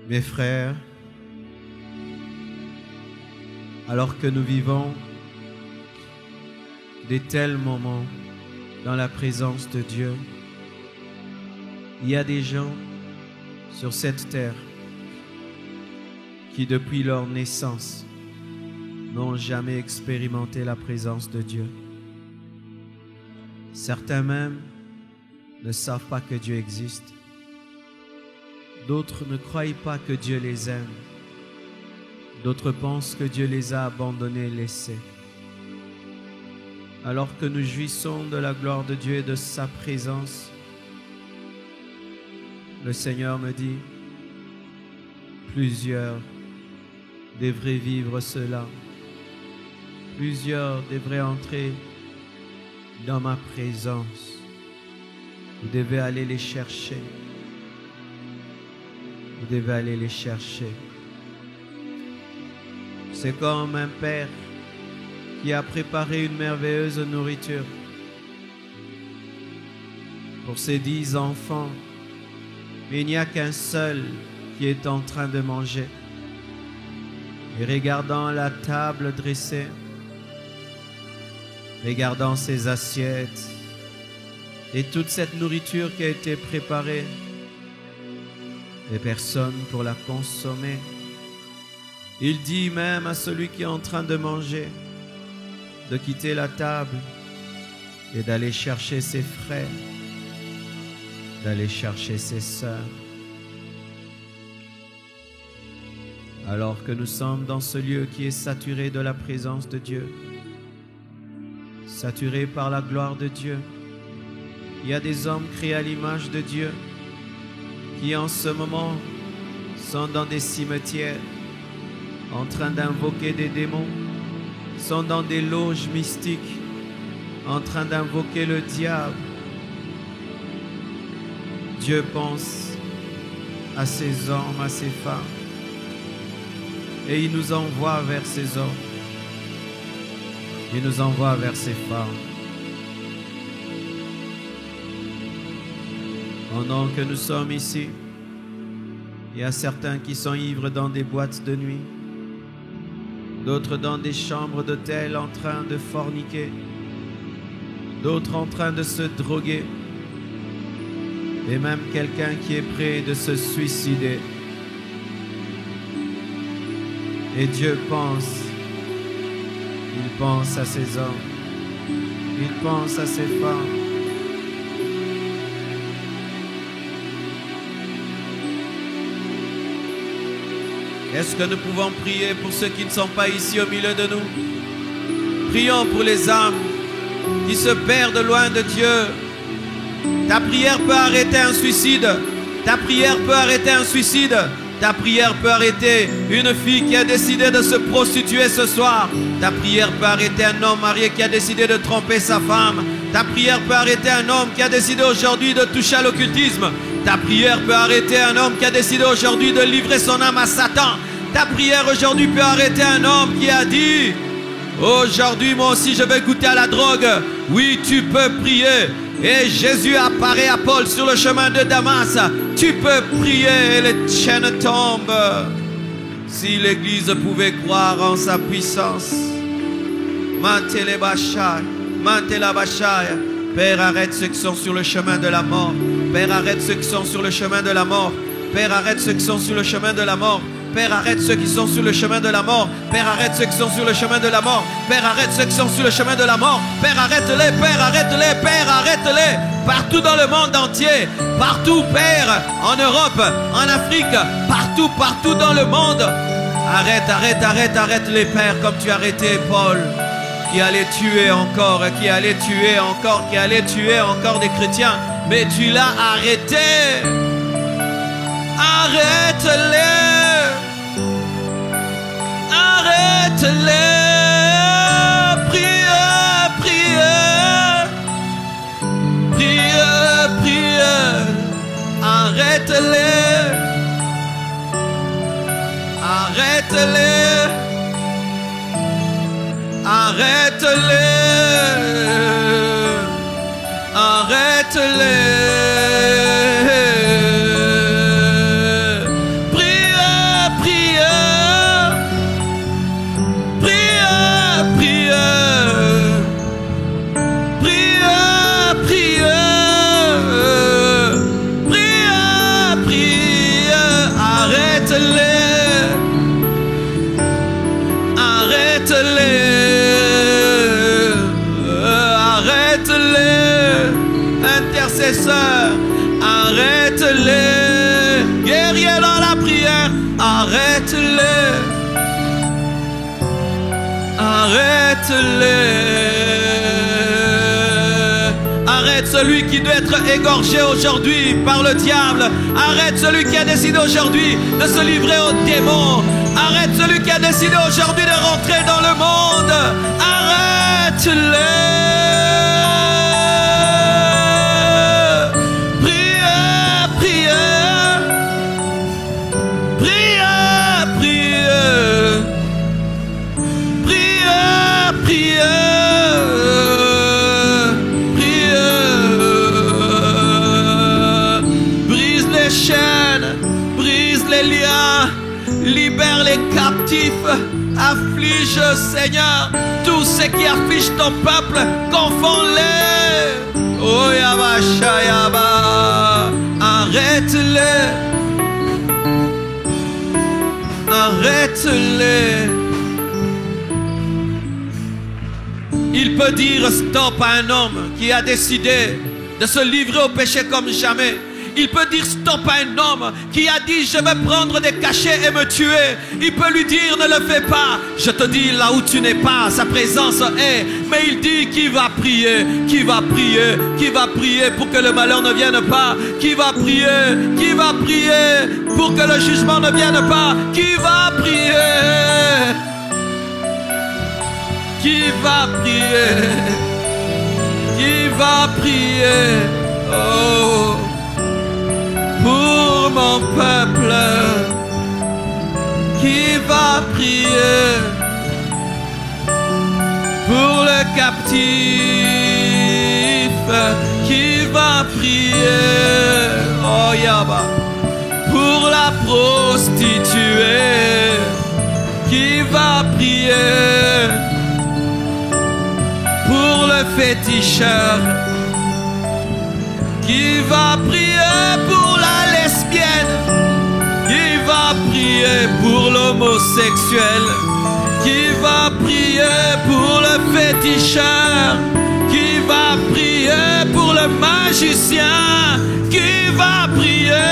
Mes frères, alors que nous vivons de tels moments dans la présence de Dieu, il y a des gens sur cette terre qui, depuis leur naissance, n'ont jamais expérimenté la présence de Dieu. Certains même ne savent pas que Dieu existe. D'autres ne croient pas que Dieu les aime. D'autres pensent que Dieu les a abandonnés, laissés. Alors que nous jouissons de la gloire de Dieu et de sa présence, le Seigneur me dit, plusieurs devraient vivre cela. Plusieurs devraient entrer dans ma présence. Vous devez aller les chercher. Vous devez aller les chercher. C'est comme un père qui a préparé une merveilleuse nourriture pour ses 10 enfants. Mais il n'y a qu'un seul qui est en train de manger. Et regardant la table dressée, regardant ses assiettes et toute cette nourriture qui a été préparée, et personne pour la consommer. Il dit même à celui qui est en train de manger de quitter la table et d'aller chercher ses frères, d'aller chercher ses sœurs. Alors que nous sommes dans ce lieu qui est saturé de la présence de Dieu, saturé par la gloire de Dieu, il y a des hommes créés à l'image de Dieu qui en ce moment sont dans des cimetières en train d'invoquer des démons, sont dans des loges mystiques en train d'invoquer le diable. Dieu pense à ces hommes, à ces femmes, et il nous envoie vers ces hommes, il nous envoie vers ces femmes. Pendant que nous sommes ici, il y a certains qui sont ivres dans des boîtes de nuit, d'autres dans des chambres d'hôtel en train de forniquer, d'autres en train de se droguer, et même quelqu'un qui est prêt de se suicider. Et Dieu pense, il pense à ces hommes, il pense à ces femmes. Est-ce que nous pouvons prier pour ceux qui ne sont pas ici au milieu de nous? Prions pour les âmes qui se perdent loin de Dieu. Ta prière peut arrêter un suicide. Ta prière peut arrêter un suicide. Ta prière peut arrêter une fille qui a décidé de se prostituer ce soir. Ta prière peut arrêter un homme marié qui a décidé de tromper sa femme. Ta prière peut arrêter un homme qui a décidé aujourd'hui de toucher à l'occultisme. Ta prière peut arrêter un homme qui a décidé aujourd'hui de livrer son âme à Satan. Ta prière aujourd'hui peut arrêter un homme qui a dit « Aujourd'hui, moi aussi, je vais goûter à la drogue. » Oui, tu peux prier. Et Jésus apparaît à Paul sur le chemin de Damas. Tu peux prier et les chaînes tombent. Si l'Église pouvait croire en sa puissance. Père, arrête ceux qui sont sur le chemin de la mort. Père, arrête ceux qui sont sur le chemin de la mort. Père, arrête ceux qui sont sur le chemin de la mort. Père, arrête ceux qui sont sur le chemin de la mort. Père, arrête ceux qui sont sur le chemin de la mort. Père, arrête ceux qui sont sur le chemin de la mort. Père, arrête-les, Père, arrête-les, Père, arrête-les. Partout dans le monde entier. Partout, Père, en Europe, en Afrique, partout, partout dans le monde. Arrête, arrête, arrête, arrête-les, Père, comme tu as arrêté Paul, qui allait tuer encore, qui allait tuer encore, qui allait tuer encore des chrétiens. Mais tu l'as arrêté. Arrête-les. Arrête-les. Priez, priez. Priez, priez. Arrête-les. Arrête-les. Arrête-les. Arrête-les. Priez. Arrête-les. Arrête-les. Intercesseurs, arrête-les. Guerriers dans la prière, arrête-les. Arrête-les. Arrête celui qui doit être égorgé aujourd'hui par le diable. Arrête celui qui a décidé aujourd'hui de se livrer aux démons. Arrête celui qui a décidé aujourd'hui de rentrer dans le monde. Arrête-les. Libère les captifs, afflige, Seigneur, tous ceux qui affligent ton peuple, confonds-les. Oh Yaba Shayaba, arrête-les, arrête-les. Il peut dire stop à un homme qui a décidé de se livrer au péché comme jamais. Il peut dire stop à un homme qui a dit je vais prendre des cachets et me tuer. Il peut lui dire ne le fais pas. Je te dis là où tu n'es pas, sa présence est. Mais il dit qui va prier, qui va prier, qui va prier pour que le malheur ne vienne pas. Qui va prier pour que le jugement ne vienne pas. Qui va prier, qui va prier, qui va prier. Oh, pour mon peuple, qui va prier pour le captif, qui va prier, oh Yaba, pour la prostituée, qui va prier pour le féticheur, qui va prier pour la lesbienne, qui va prier pour l'homosexuel, qui va prier pour le féticheur, qui va prier pour le magicien, qui va prier.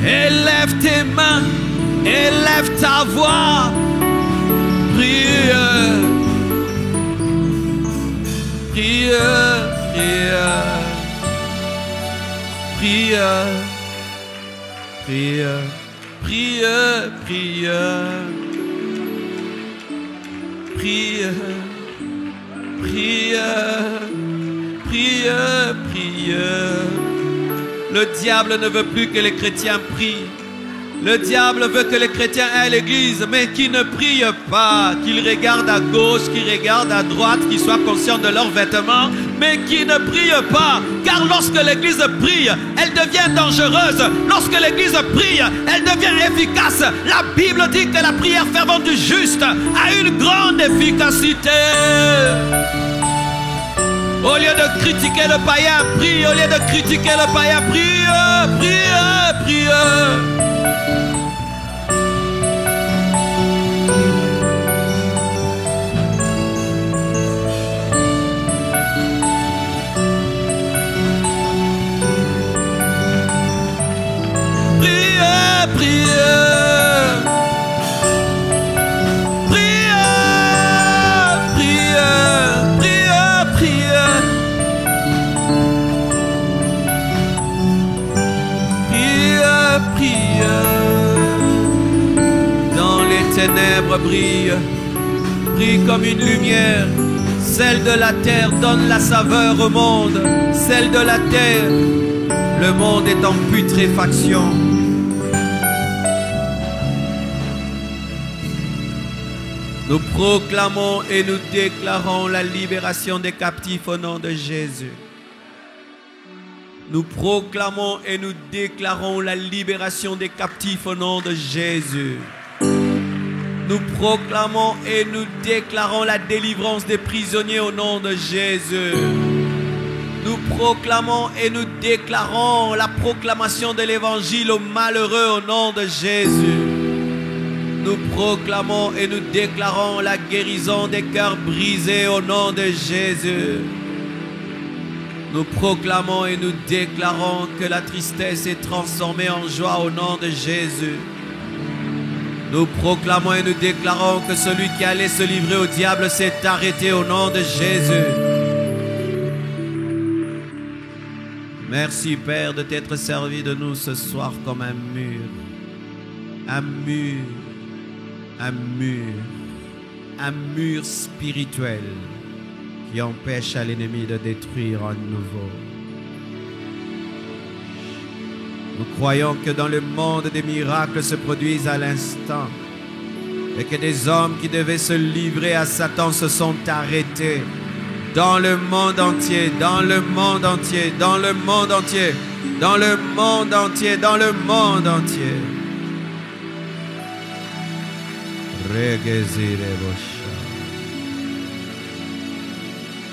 Élève tes mains, élève ta voix, prie. Prière, prière, prière, prière, prière, prière, prière, prière, prière. Le diable ne veut plus que les chrétiens prient. Le diable veut que les chrétiens aient l'église, mais qui ne prient pas, qu'ils regardent à gauche, qu'ils regardent à droite, qu'ils soient conscients de leurs vêtements, mais qui ne prient pas. Car lorsque l'église prie, elle devient dangereuse. Lorsque l'église prie, elle devient efficace. La Bible dit que la prière fervente du juste a une grande efficacité. Au lieu de critiquer le païen, prie. Au lieu de critiquer le païen, prie, prie, prie. Ténèbres brille, brille comme une lumière. Celle de la terre donne la saveur au monde. Celle de la terre, le monde est en putréfaction. Nous proclamons et nous déclarons la libération des captifs au nom de Jésus. Nous proclamons et nous déclarons la libération des captifs au nom de Jésus. Nous proclamons et nous déclarons la délivrance des prisonniers au nom de Jésus. Nous proclamons et nous déclarons la proclamation de l'évangile aux malheureux au nom de Jésus. Nous proclamons et nous déclarons la guérison des cœurs brisés au nom de Jésus. Nous proclamons et nous déclarons que la tristesse est transformée en joie au nom de Jésus. Nous proclamons et nous déclarons que celui qui allait se livrer au diable s'est arrêté au nom de Jésus. Merci Père de t'être servi de nous ce soir comme un mur. Un mur. Un mur. Un mur spirituel qui empêche à l'ennemi de détruire à nouveau. Nous croyons que dans le monde des miracles se produisent à l'instant et que des hommes qui devaient se livrer à Satan se sont arrêtés dans le monde entier, dans le monde entier, dans le monde entier, dans le monde entier, dans le monde entier.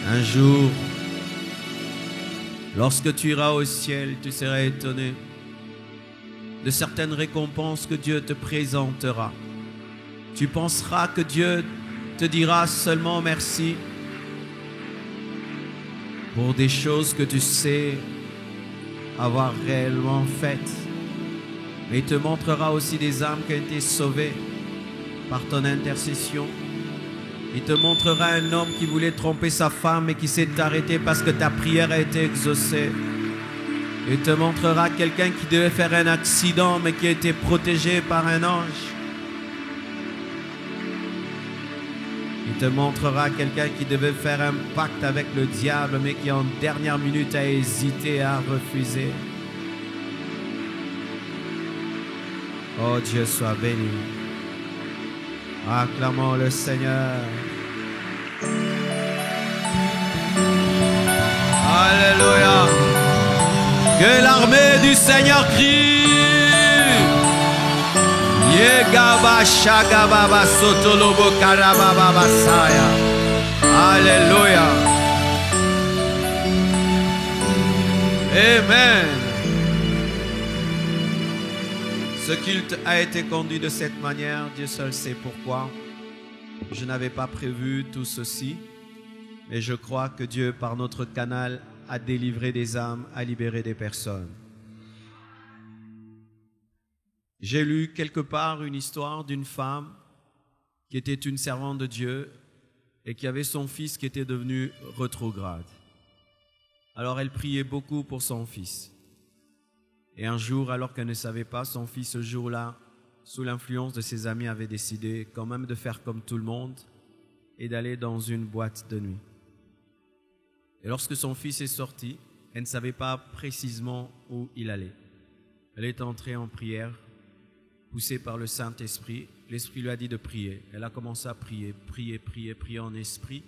Un jour, lorsque tu iras au ciel, tu seras étonné de certaines récompenses que Dieu te présentera. Tu penseras que Dieu te dira seulement merci pour des choses que tu sais avoir réellement faites. Mais il te montrera aussi des âmes qui ont été sauvées par ton intercession. Il te montrera un homme qui voulait tromper sa femme et qui s'est arrêté parce que ta prière a été exaucée. Il te montrera quelqu'un qui devait faire un accident mais qui a été protégé par un ange. Il te montrera quelqu'un qui devait faire un pacte avec le diable mais qui en dernière minute a hésité, a refusé. Oh Dieu soit béni. Acclamons le Seigneur. Alléluia. Que l'armée du Seigneur crie. Yegaba shagababa sotolobo karababa saya. Alléluia. Amen. Ce culte a été conduit de cette manière, Dieu seul sait pourquoi. Je n'avais pas prévu tout ceci, mais je crois que Dieu, par notre canal, a délivré des âmes, a libéré des personnes. J'ai lu quelque part une histoire d'une femme qui était une servante de Dieu et qui avait son fils qui était devenu rétrograde. Alors elle priait beaucoup pour son fils. Et un jour, alors qu'elle ne savait pas, son fils, ce jour-là, sous l'influence de ses amis, avait décidé quand même de faire comme tout le monde et d'aller dans une boîte de nuit. Et lorsque son fils est sorti, elle ne savait pas précisément où il allait. Elle est entrée en prière, poussée par le Saint-Esprit. L'Esprit lui a dit de prier. Elle a commencé à prier, prier en esprit,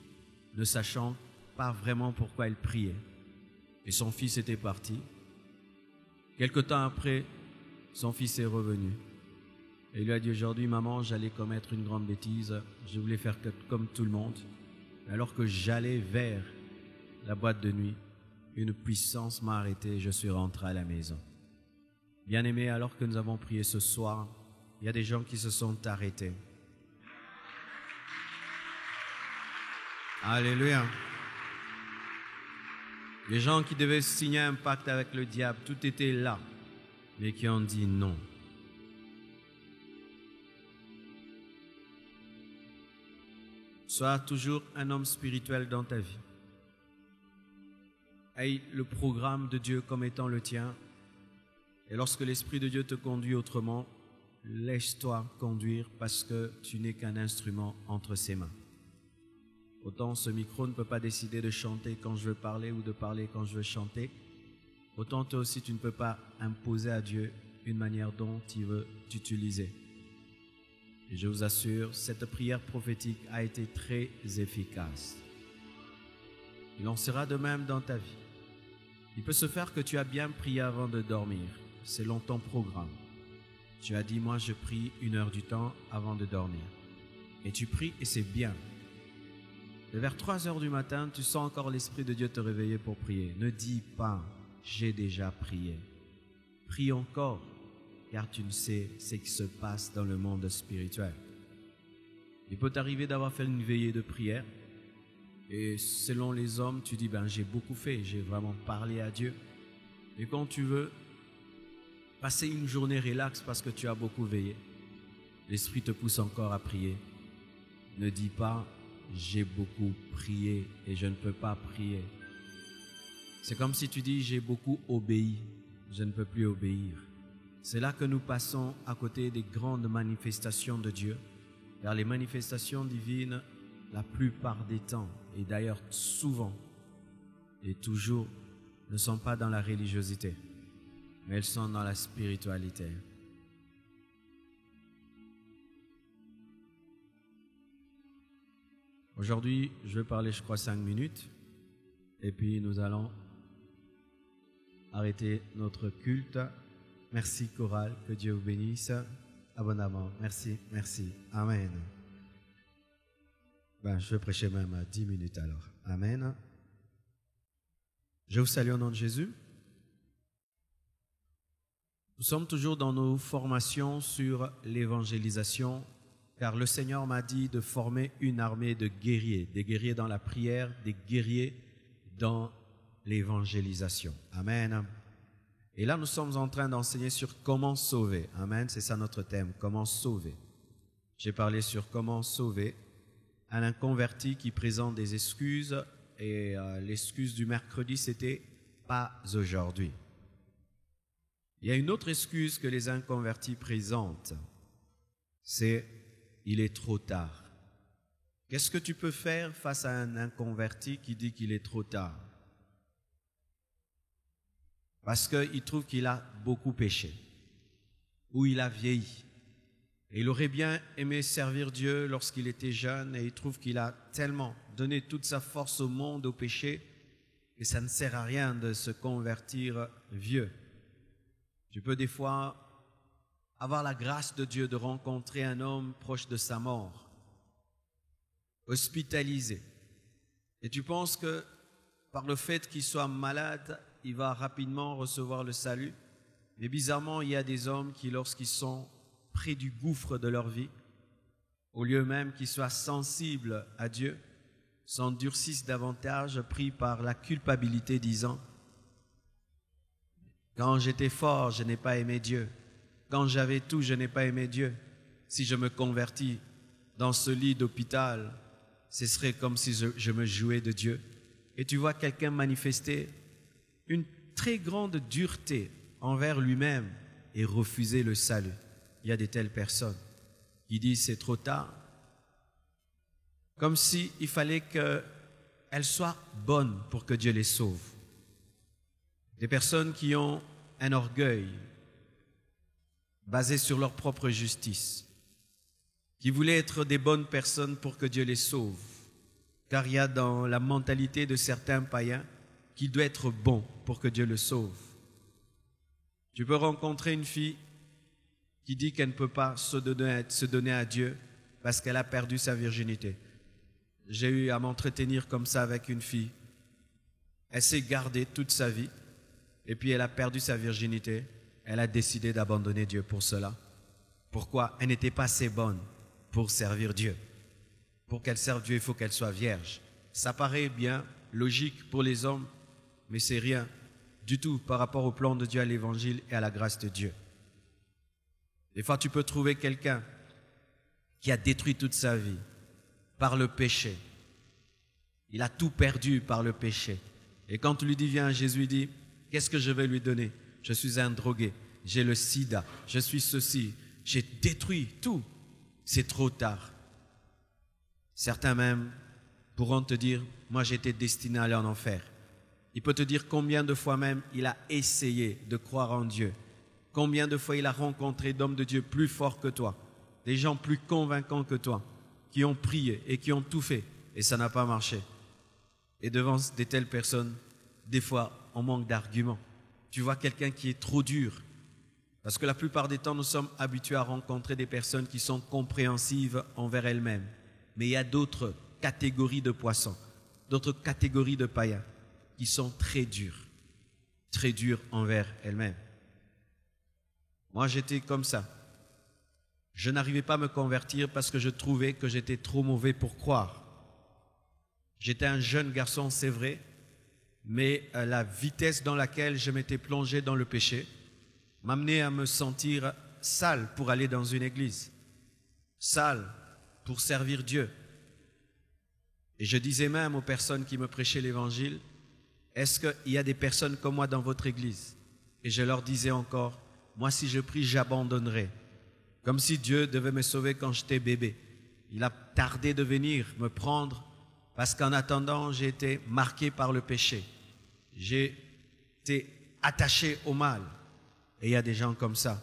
ne sachant pas vraiment pourquoi elle priait. Et son fils était parti. Quelque temps après, son fils est revenu. Et il lui a dit, aujourd'hui, maman, j'allais commettre une grande bêtise. Je voulais faire comme tout le monde. Alors que j'allais vers la boîte de nuit, une puissance m'a arrêté et je suis rentré à la maison. Bien-aimés, alors que nous avons prié ce soir, il y a des gens qui se sont arrêtés. Alléluia. Les gens qui devaient signer un pacte avec le diable, tout était là, mais qui ont dit non. Sois toujours un homme spirituel dans ta vie. Aie le programme de Dieu comme étant le tien. Et lorsque l'Esprit de Dieu te conduit autrement, laisse-toi conduire parce que tu n'es qu'un instrument entre ses mains. Autant ce micro ne peut pas décider de chanter quand je veux parler ou de parler quand je veux chanter, autant toi aussi tu ne peux pas imposer à Dieu une manière dont il veut t'utiliser. Et je vous assure, cette prière prophétique a été très efficace. Il en sera de même dans ta vie. Il peut se faire que tu as bien prié avant de dormir, selon ton programme. Tu as dit, moi je prie 1 heure du temps avant de dormir. Et tu pries et c'est bien. Et vers 3 heures du matin, tu sens encore l'Esprit de Dieu te réveiller pour prier. Ne dis pas, j'ai déjà prié. Prie encore, car tu ne sais ce qui se passe dans le monde spirituel. Il peut t'arriver d'avoir fait une veillée de prière. Et selon les hommes, tu dis, j'ai beaucoup fait, j'ai vraiment parlé à Dieu. Et quand tu veux passer une journée relax parce que tu as beaucoup veillé, l'Esprit te pousse encore à prier. Ne dis pas, j'ai beaucoup prié et je ne peux pas prier. C'est comme si tu dis, j'ai beaucoup obéi, je ne peux plus obéir. C'est là que nous passons à côté des grandes manifestations de Dieu, car les manifestations divines, la plupart des temps, et d'ailleurs souvent et toujours, ne sont pas dans la religiosité, mais elles sont dans la spiritualité. Aujourd'hui, je vais parler, 5 minutes, et puis nous allons arrêter notre culte. Merci chorale, que Dieu vous bénisse abondamment. Merci, merci. Amen. Je vais prêcher même à 10 minutes alors. Amen. Je vous salue au nom de Jésus. Nous sommes toujours dans nos formations sur l'évangélisation, car le Seigneur m'a dit de former une armée de guerriers, des guerriers dans la prière, des guerriers dans l'évangélisation. Amen. Et là, nous sommes en train d'enseigner sur comment sauver. Amen, c'est ça notre thème, comment sauver. J'ai parlé sur comment sauver un inconverti qui présente des excuses, et l'excuse du mercredi, c'était « pas aujourd'hui ». Il y a une autre excuse que les inconvertis présentent, c'est « il est trop tard ». Qu'est-ce que tu peux faire face à un inconverti qui dit qu'il est trop tard? Parce qu'il trouve qu'il a beaucoup péché, ou il a vieilli. Et il aurait bien aimé servir Dieu lorsqu'il était jeune, et il trouve qu'il a tellement donné toute sa force au monde, au péché, que ça ne sert à rien de se convertir vieux. Tu peux des fois avoir la grâce de Dieu de rencontrer un homme proche de sa mort, hospitalisé. Et tu penses que par le fait qu'il soit malade, il va rapidement recevoir le salut. Mais bizarrement, il y a des hommes qui, lorsqu'ils sont près du gouffre de leur vie, au lieu même qu'ils soient sensibles à Dieu, s'endurcissent davantage, pris par la culpabilité, disant « Quand j'étais fort, je n'ai pas aimé Dieu. Quand j'avais tout, je n'ai pas aimé Dieu. Si je me convertis dans ce lit d'hôpital, ce serait comme si je me jouais de Dieu. » Et tu vois quelqu'un manifester une très grande dureté envers lui-même et refuser le salut. Il y a de telles personnes qui disent c'est trop tard, comme s'il fallait qu'elles soient bonnes pour que Dieu les sauve. Des personnes qui ont un orgueil basé sur leur propre justice, qui voulaient être des bonnes personnes pour que Dieu les sauve. Car il y a dans la mentalité de certains païens qu'il doit être bon pour que Dieu le sauve. Tu peux rencontrer une fille qui dit qu'elle ne peut pas se donner à Dieu parce qu'elle a perdu sa virginité. J'ai eu à m'entretenir comme ça avec une fille. Elle s'est gardée toute sa vie et puis elle a perdu sa virginité. Elle a décidé d'abandonner Dieu pour cela. Pourquoi? Elle n'était pas assez bonne pour servir Dieu. Pour qu'elle serve Dieu, il faut qu'elle soit vierge. Ça paraît bien logique pour les hommes, mais c'est rien du tout par rapport au plan de Dieu, à l'évangile et à la grâce de Dieu. Des fois, tu peux trouver quelqu'un qui a détruit toute sa vie par le péché. Il a tout perdu par le péché. Et quand tu lui dis, viens, Jésus dit, qu'est-ce que je vais lui donner? Je suis un drogué, j'ai le sida, je suis ceci, j'ai détruit tout. C'est trop tard. Certains même pourront te dire, moi j'étais destiné à aller en enfer. Il peut te dire combien de fois même il a essayé de croire en Dieu. Combien de fois il a rencontré d'hommes de Dieu plus forts que toi, des gens plus convaincants que toi, qui ont prié et qui ont tout fait, et ça n'a pas marché. Et devant de telles personnes, des fois, on manque d'arguments. Tu vois quelqu'un qui est trop dur, parce que la plupart des temps, nous sommes habitués à rencontrer des personnes qui sont compréhensives envers elles-mêmes. Mais il y a d'autres catégories de poissons, d'autres catégories de païens qui sont très durs envers elles-mêmes. Moi, j'étais comme ça. Je n'arrivais pas à me convertir parce que je trouvais que j'étais trop mauvais pour croire. J'étais un jeune garçon, c'est vrai, mais la vitesse dans laquelle je m'étais plongé dans le péché m'amenait à me sentir sale pour aller dans une église, sale pour servir Dieu. Et je disais même aux personnes qui me prêchaient l'évangile, est-ce qu'il y a des personnes comme moi dans votre église? Et je leur disais encore, moi si je prie, j'abandonnerai. Comme si Dieu devait me sauver quand j'étais bébé. Il a tardé de venir me prendre parce qu'en attendant, j'ai été marqué par le péché. J'ai été attaché au mal. Et il y a des gens comme ça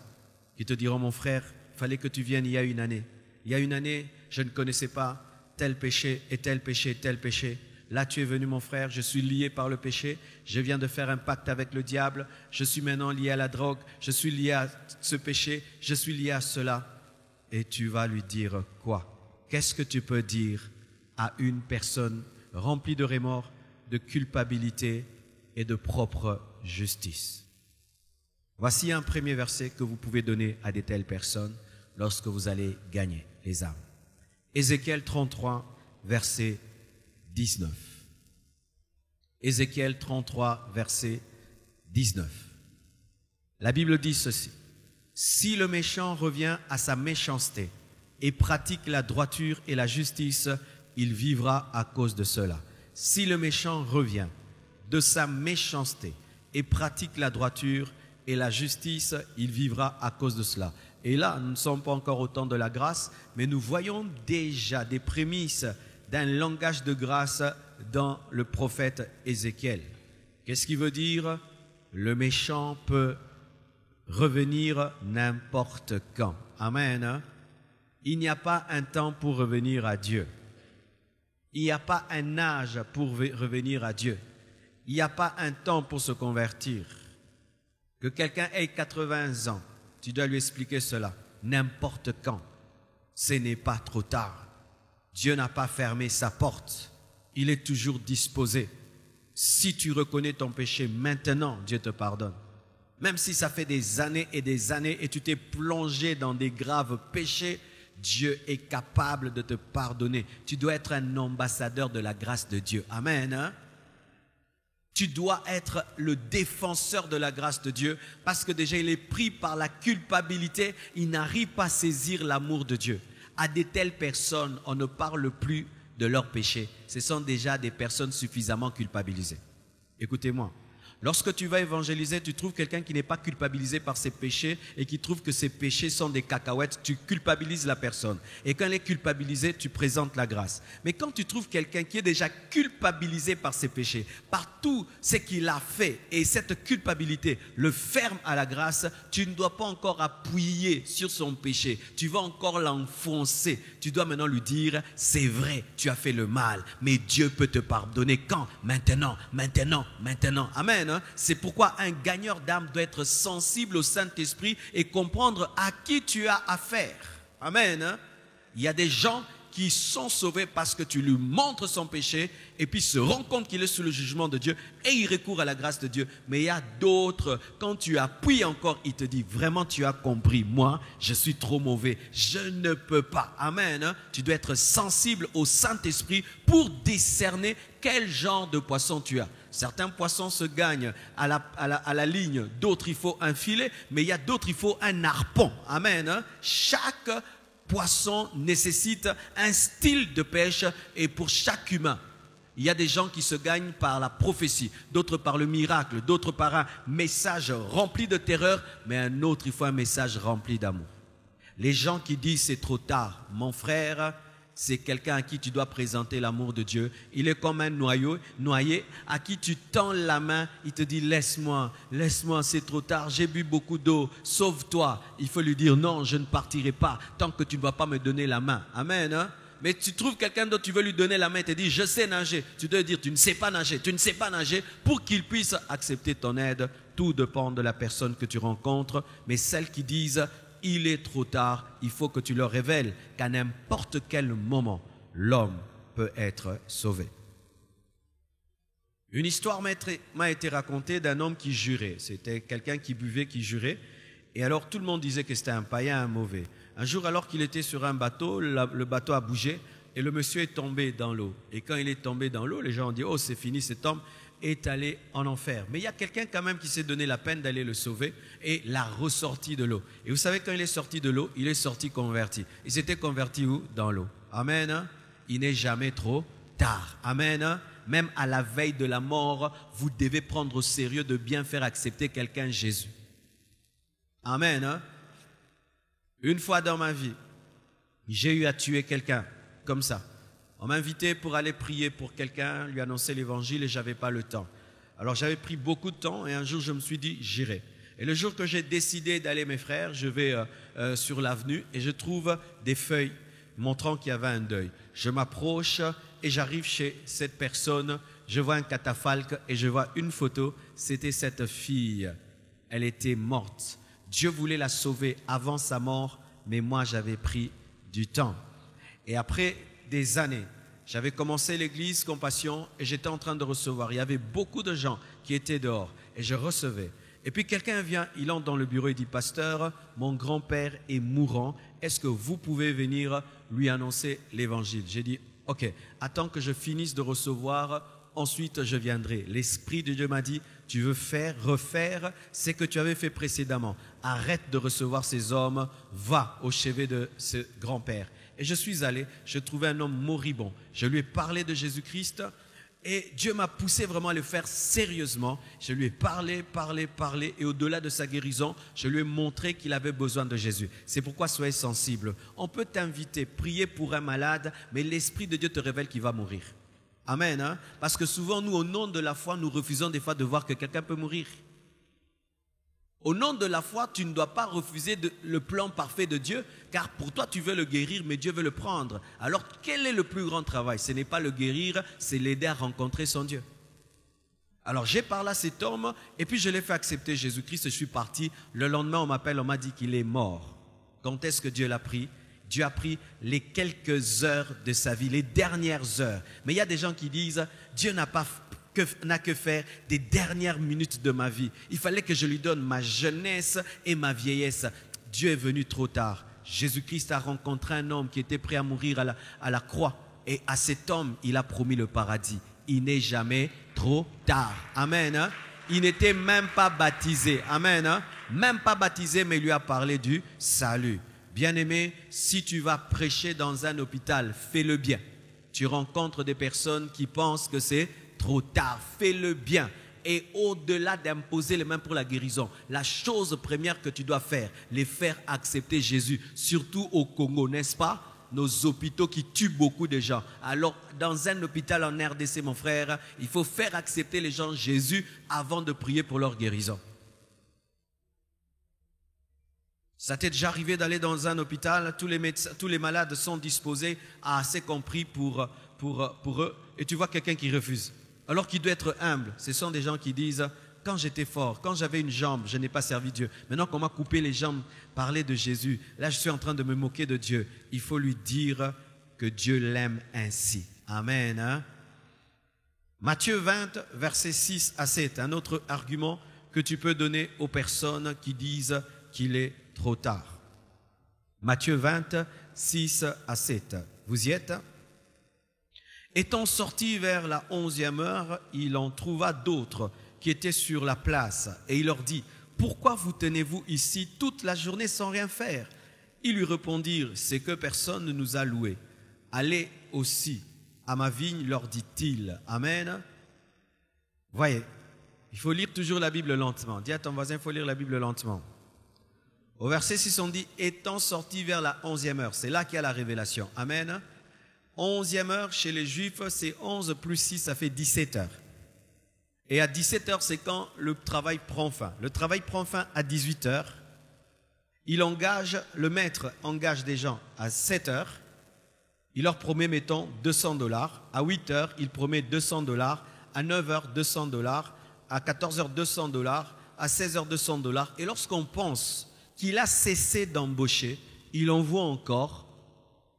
qui te diront, mon frère, il fallait que tu viennes il y a une année. Il y a une année, je ne connaissais pas tel péché et tel péché et tel péché. Là, tu es venu, mon frère, je suis lié par le péché. Je viens de faire un pacte avec le diable. Je suis maintenant lié à la drogue. Je suis lié à ce péché. Je suis lié à cela. Et tu vas lui dire quoi? Qu'est-ce que tu peux dire à une personne remplie de remords, de culpabilité et de propre justice? Voici un premier verset que vous pouvez donner à de telles personnes lorsque vous allez gagner les âmes. Ézéchiel 33, verset 19. Ézéchiel 33, verset 19. La Bible dit ceci. Si le méchant revient à sa méchanceté et pratique la droiture et la justice, il vivra à cause de cela. Si le méchant revient de sa méchanceté et pratique la droiture et la justice, il vivra à cause de cela. Et là, nous ne sommes pas encore au temps de la grâce, mais nous voyons déjà des prémices d'un langage de grâce dans le prophète Ézéchiel. Qu'est-ce qui veut dire? Le méchant peut revenir n'importe quand. Amen. Il n'y a pas un temps pour revenir à Dieu. Il n'y a pas un âge pour revenir à Dieu. Il n'y a pas un temps pour se convertir. Que quelqu'un ait 80 ans, tu dois lui expliquer cela. N'importe quand. Ce n'est pas trop tard. Dieu n'a pas fermé sa porte. Il est toujours disposé. Si tu reconnais ton péché maintenant, Dieu te pardonne. Même si ça fait des années et tu t'es plongé dans des graves péchés, Dieu est capable de te pardonner. Tu dois être un ambassadeur de la grâce de Dieu. Amen. Tu dois être le défenseur de la grâce de Dieu parce que déjà il est pris par la culpabilité. Il n'arrive pas à saisir l'amour de Dieu. À de telles personnes, on ne parle plus de leur péché. Ce sont déjà des personnes suffisamment culpabilisées. Écoutez-moi. Lorsque tu vas évangéliser, tu trouves quelqu'un qui n'est pas culpabilisé par ses péchés et qui trouve que ses péchés sont des cacahuètes, tu culpabilises la personne. Et quand elle est culpabilisée, tu présentes la grâce. Mais quand tu trouves quelqu'un qui est déjà culpabilisé par ses péchés, par tout ce qu'il a fait, et cette culpabilité le ferme à la grâce, tu ne dois pas encore appuyer sur son péché. Tu vas encore l'enfoncer. Tu dois maintenant lui dire, c'est vrai, tu as fait le mal, mais Dieu peut te pardonner quand? Maintenant. Amen. C'est pourquoi un gagneur d'âme doit être sensible au Saint-Esprit et comprendre à qui tu as affaire. Amen. Il y a des gens qui sont sauvés parce que tu lui montres son péché et puis se rend compte qu'il est sous le jugement de Dieu et il recourt à la grâce de Dieu. Mais il y a d'autres, quand tu appuies encore, il te dit vraiment tu as compris, moi je suis trop mauvais, je ne peux pas. Amen. Tu dois être sensible au Saint-Esprit pour discerner quel genre de poisson tu as. Certains poissons se gagnent à la ligne, d'autres il faut un filet, mais il y a d'autres il faut un harpon. Amen. Chaque poisson nécessite un style de pêche et pour chaque humain. Il y a des gens qui se gagnent par la prophétie, d'autres par le miracle, d'autres par un message rempli de terreur, mais un autre, il faut un message rempli d'amour. Les gens qui disent c'est trop tard, mon frère, c'est quelqu'un à qui tu dois présenter l'amour de Dieu. Il est comme un noyé à qui tu tends la main, il te dit laisse-moi, c'est trop tard, j'ai bu beaucoup d'eau, sauve-toi. Il faut lui dire non, je ne partirai pas tant que tu ne vas pas me donner la main. Amen. Mais tu trouves quelqu'un d'autre, tu veux lui donner la main, il te dit je sais nager. Tu dois dire tu ne sais pas nager pour qu'il puisse accepter ton aide. Tout dépend de la personne que tu rencontres, mais celles qui disent il est trop tard, il faut que tu leur révèles qu'à n'importe quel moment, l'homme peut être sauvé. Une histoire m'a été racontée d'un homme qui jurait. C'était quelqu'un qui buvait, qui jurait. Et alors tout le monde disait que c'était un païen, un mauvais. Un jour, alors qu'il était sur un bateau, le bateau a bougé et le monsieur est tombé dans l'eau. Et quand il est tombé dans l'eau, les gens ont dit « Oh, c'est fini, cet homme est allé en enfer. » Mais il y a quelqu'un quand même qui s'est donné la peine d'aller le sauver et l'a ressorti de l'eau. Et vous savez, quand il est sorti de l'eau, il est sorti converti. Il s'était converti où? Dans l'eau. Amen. Hein? Il n'est jamais trop tard. Amen. Hein? Même à la veille de la mort, vous devez prendre au sérieux de bien faire accepter quelqu'un Jésus. Amen. Hein? Une fois dans ma vie, j'ai eu à tuer quelqu'un comme ça. On m'a invité pour aller prier pour quelqu'un, lui annoncer l'évangile et j'avais pas le temps. Alors j'avais pris beaucoup de temps et un jour je me suis dit j'irai. Et le jour que j'ai décidé d'aller, mes frères, je vais sur l'avenue et je trouve des feuilles montrant qu'il y avait un deuil. Je m'approche et j'arrive chez cette personne, je vois un catafalque et je vois une photo, c'était cette fille. Elle était morte. Dieu voulait la sauver avant sa mort, mais moi j'avais pris du temps. Et après des années, j'avais commencé l'église Compassion et j'étais en train de recevoir. Il y avait beaucoup de gens qui étaient dehors et je recevais. Et puis quelqu'un vient, il entre dans le bureau et dit « Pasteur, mon grand-père est mourant. Est-ce que vous pouvez venir lui annoncer l'évangile ?» J'ai dit « Ok, attends que je finisse de recevoir. Ensuite, je viendrai. » L'Esprit de Dieu m'a dit, tu veux refaire ce que tu avais fait précédemment. Arrête de recevoir ces hommes, va au chevet de ce grand-père. Et je suis allé, je trouvais un homme moribond. Je lui ai parlé de Jésus-Christ et Dieu m'a poussé vraiment à le faire sérieusement. Je lui ai parlé et au-delà de sa guérison, je lui ai montré qu'il avait besoin de Jésus. C'est pourquoi soyez sensibles. On peut t'inviter, prier pour un malade, mais l'Esprit de Dieu te révèle qu'il va mourir. Amen. Hein? Parce que souvent, nous, au nom de la foi, nous refusons des fois de voir que quelqu'un peut mourir. Au nom de la foi, tu ne dois pas refuser le plan parfait de Dieu, car pour toi, tu veux le guérir, mais Dieu veut le prendre. Alors, quel est le plus grand travail? Ce n'est pas le guérir, c'est l'aider à rencontrer son Dieu. Alors, j'ai parlé à cet homme, et puis je l'ai fait accepter Jésus-Christ, je suis parti. Le lendemain, on m'appelle, on m'a dit qu'il est mort. Quand est-ce que Dieu l'a pris? Dieu a pris les quelques heures de sa vie, les dernières heures. Mais il y a des gens qui disent, Dieu n'a que faire des dernières minutes de ma vie. Il fallait que je lui donne ma jeunesse et ma vieillesse. Dieu est venu trop tard. Jésus-Christ a rencontré un homme qui était prêt à mourir à la croix. Et à cet homme, il a promis le paradis. Il n'est jamais trop tard. Amen. Hein? Il n'était même pas baptisé. Amen. Hein? Même pas baptisé, mais il lui a parlé du salut. Bien-aimé, si tu vas prêcher dans un hôpital, fais-le bien. Tu rencontres des personnes qui pensent que c'est trop tard. Fais-le bien. Et au-delà d'imposer les mains pour la guérison, la chose première que tu dois faire, les faire accepter Jésus, surtout au Congo, n'est-ce pas? Nos hôpitaux qui tuent beaucoup de gens. Alors, dans un hôpital en RDC, mon frère, il faut faire accepter les gens Jésus avant de prier pour leur guérison. Ça t'est déjà arrivé d'aller dans un hôpital, tous les médecins, tous les malades sont disposés à assez compris pour eux, et tu vois quelqu'un qui refuse. Alors qu'il doit être humble. Ce sont des gens qui disent, quand j'étais fort, quand j'avais une jambe, je n'ai pas servi Dieu. Maintenant qu'on m'a coupé les jambes, parler de Jésus, là je suis en train de me moquer de Dieu. Il faut lui dire que Dieu l'aime ainsi. Amen. Hein? Matthieu 20, versets 6 à 7, un autre argument que tu peux donner aux personnes qui disent qu'il est trop tard. Matthieu 20, 6 à 7. Vous y êtes? Étant sorti vers la 11e heure, il en trouva d'autres qui étaient sur la place. Et il leur dit, « Pourquoi vous tenez-vous ici toute la journée sans rien faire ?» Ils lui répondirent, « C'est que personne ne nous a loués. Allez aussi à ma vigne, leur dit-il. » Amen. Voyez, il faut lire toujours la Bible lentement. Dis à ton voisin, il faut lire la Bible lentement. Au verset 6, on dit, étant sorti vers la 11e heure. C'est là qu'il y a la révélation. Amen. 11e heure, chez les Juifs, c'est 11 plus 6, ça fait 17 heures. Et à 17 heures, c'est quand le travail prend fin. Le travail prend fin à 18 heures. Le maître engage des gens à 7 heures. Il leur promet, mettons, $200. À 8 heures, il promet $200. À 9 heures, $200. À 14 heures, $200. À 16 heures, $200. Et lorsqu'on pense qu'il a cessé d'embaucher, il envoie encore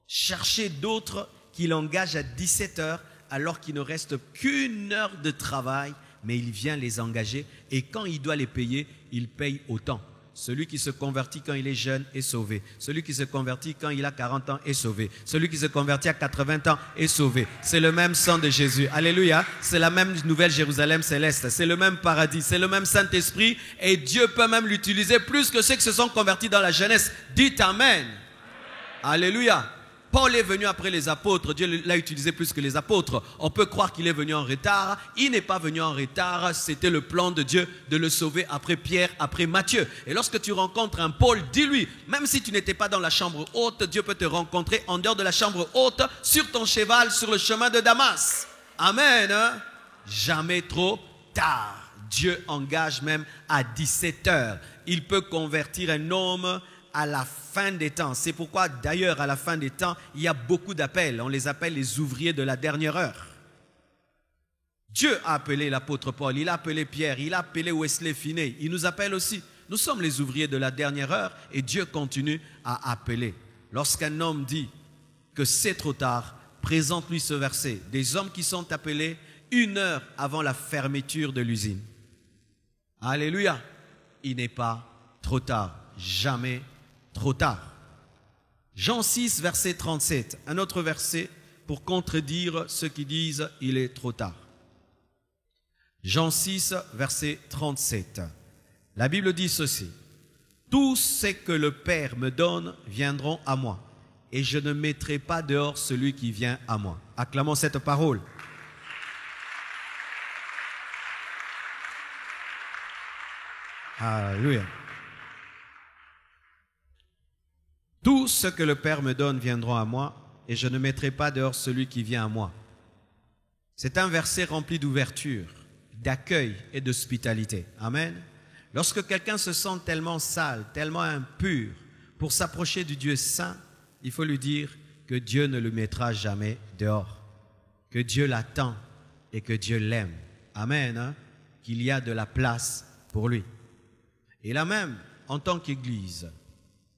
chercher d'autres qu'il engage à 17 heures alors qu'il ne reste qu'une heure de travail, mais il vient les engager et quand il doit les payer, il paye autant. Celui qui se convertit quand il est jeune est sauvé. Celui qui se convertit quand il a 40 ans est sauvé. Celui qui se convertit à 80 ans est sauvé. C'est le même sang de Jésus. Alléluia. C'est la même nouvelle Jérusalem céleste. C'est le même paradis. C'est le même Saint-Esprit. Et Dieu peut même l'utiliser plus que ceux qui se sont convertis dans la jeunesse. Dites Amen. Alléluia. Paul est venu après les apôtres, Dieu l'a utilisé plus que les apôtres. On peut croire qu'il est venu en retard, il n'est pas venu en retard, c'était le plan de Dieu de le sauver après Pierre, après Matthieu. Et lorsque tu rencontres un Paul, dis-lui, même si tu n'étais pas dans la chambre haute, Dieu peut te rencontrer en dehors de la chambre haute, sur ton cheval, sur le chemin de Damas. Amen. Hein? Jamais trop tard. Dieu engage même à 17 heures. Il peut convertir un homme à la fin des temps. C'est pourquoi d'ailleurs à la fin des temps, il y a beaucoup d'appels. On les appelle les ouvriers de la dernière heure. Dieu a appelé l'apôtre Paul, il a appelé Pierre, il a appelé Wesley Finney. Il nous appelle aussi. Nous sommes les ouvriers de la dernière heure et Dieu continue à appeler. Lorsqu'un homme dit que c'est trop tard, présente-lui ce verset. Des hommes qui sont appelés 1 heure avant la fermeture de l'usine. Alléluia. Il n'est pas trop tard. Jamais trop tard. Jean 6, verset 37. Un autre verset pour contredire ceux qui disent il est trop tard. Jean 6, verset 37. La Bible dit ceci. Tous ceux que le Père me donne viendront à moi, et je ne mettrai pas dehors celui qui vient à moi. Acclamons cette parole. Alléluia. Tous ceux que le Père me donne viendront à moi, et je ne mettrai pas dehors celui qui vient à moi. C'est un verset rempli d'ouverture, d'accueil et d'hospitalité. Amen. Lorsque quelqu'un se sent tellement sale, tellement impur, pour s'approcher du Dieu saint, il faut lui dire que Dieu ne le mettra jamais dehors, que Dieu l'attend et que Dieu l'aime. Amen. Hein? Qu'il y a de la place pour lui. Et là même, en tant qu'Église,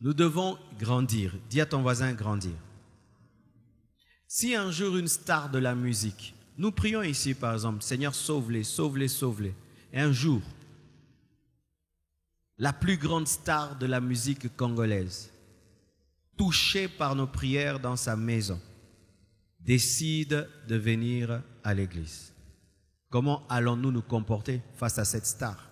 nous devons grandir. Dis à ton voisin grandir. Si un jour une star de la musique, nous prions ici par exemple, Seigneur sauve-les, sauve-les, sauve-les. Et un jour, la plus grande star de la musique congolaise, touchée par nos prières dans sa maison, décide de venir à l'église. Comment allons-nous nous comporter face à cette star?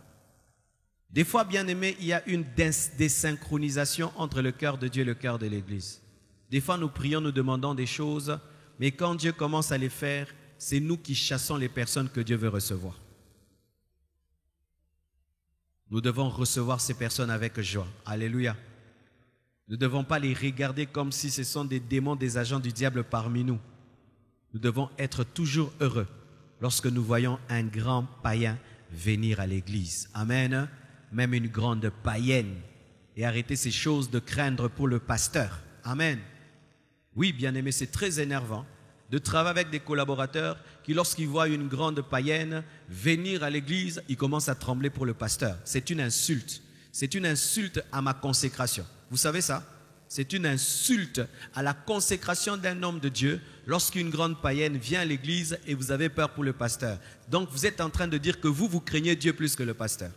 Des fois, bien aimé, il y a une désynchronisation entre le cœur de Dieu et le cœur de l'Église. Des fois, nous prions, nous demandons des choses, mais quand Dieu commence à les faire, c'est nous qui chassons les personnes que Dieu veut recevoir. Nous devons recevoir ces personnes avec joie. Alléluia. Nous ne devons pas les regarder comme si ce sont des démons, des agents du diable parmi nous. Nous devons être toujours heureux lorsque nous voyons un grand païen venir à l'église. Amen. Même une grande païenne, et arrêter ces choses de craindre pour le pasteur. Amen. Oui, bien-aimé, c'est très énervant de travailler avec des collaborateurs qui, lorsqu'ils voient une grande païenne venir à l'église, ils commencent à trembler pour le pasteur. C'est une insulte. C'est une insulte à ma consécration. Vous savez ça? C'est une insulte à la consécration d'un homme de Dieu lorsqu'une grande païenne vient à l'église et vous avez peur pour le pasteur. Donc, vous êtes en train de dire que vous craignez Dieu plus que le pasteur.